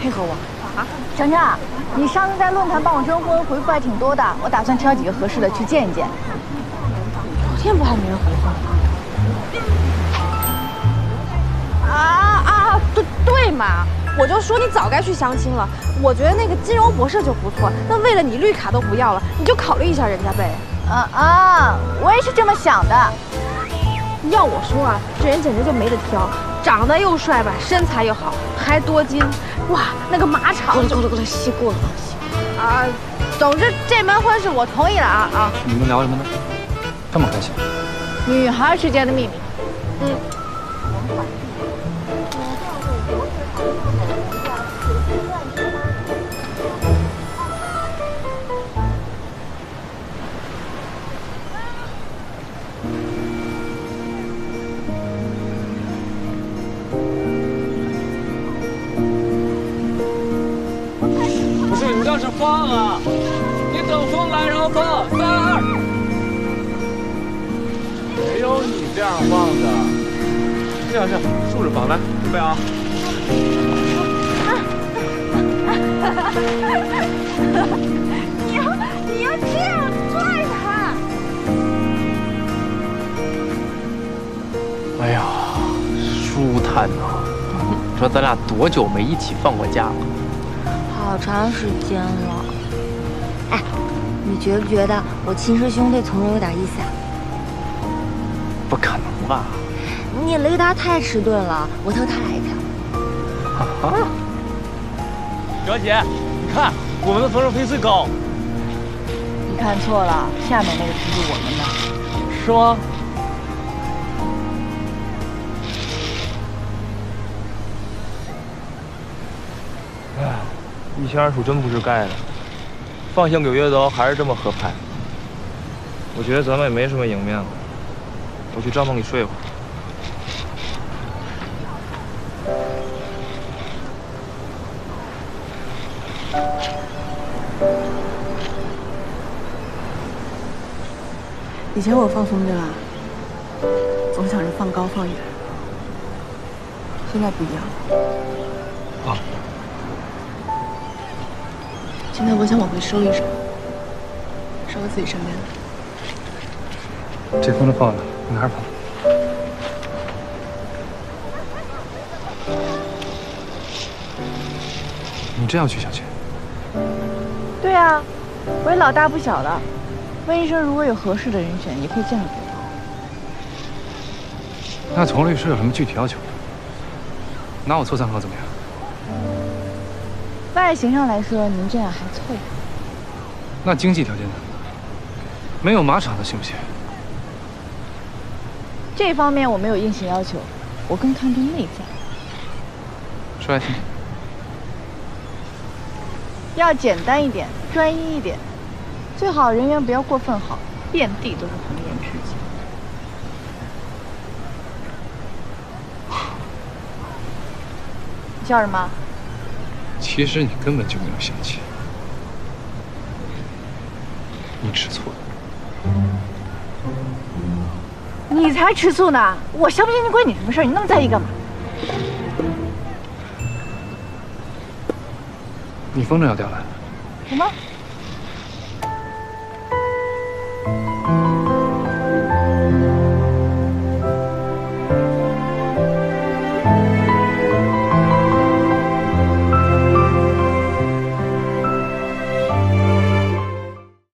配合我。啊，程程，你上次在论坛帮我征婚，回复还挺多的，我打算挑几个合适的去见一见。昨天不还没人回复吗？对嘛，我就说你早该去相亲了。我觉得那个金融博士就不错，那为了你绿卡都不要了，你就考虑一下人家呗。我也是这么想的。要我说啊，这人简直就没得挑，长得又帅吧，身材又好，还多金，哇，那个马场够了，吸过了啊。总之这门婚事我同意了啊。你们聊什么呢？这么开心？女孩之间的秘密。不是你这是放啊！你等风来然后放，3、2。没有你这样放的。是，竖着放，来，预备啊！你要这样拽他。哎呀，舒坦呐！说咱俩多久没一起放过假了？好长时间了。哎，你觉不觉得我亲师兄对从容有点意思啊？不可能吧？你雷达太迟钝了，我偷他来一条。表姐，你看我们的风筝飞最高。你看错了，下面那个才是我们的。是吗？哎，1225真不是盖的，放行给月刀还是这么合拍。我觉得咱们也没什么赢面了，我去帐篷里睡会儿。以前我放风筝啊，总想着放高放远，现在不一样了。啊，现在我想往回收一收，收到自己身边的。这风筝放着，你哪儿放？你真要去相亲？对啊，我也老大不小了。温医生如果有合适的人选，也可以介绍给我。那丛律师有什么具体要求？拿我做参考怎么样？外形上来说，您这样还凑合。那经济条件呢？没有马场的行不行？这方面我没有硬性要求，我更看重内在。说来听听。要简单一点，专一一点，最好人缘不要过分好，遍地都是红颜知己。你笑什么？其实你根本就没有相亲，你吃醋了。你才吃醋呢！我相不相信关你什么事儿？你那么在意干嘛？你风筝要掉了？什么？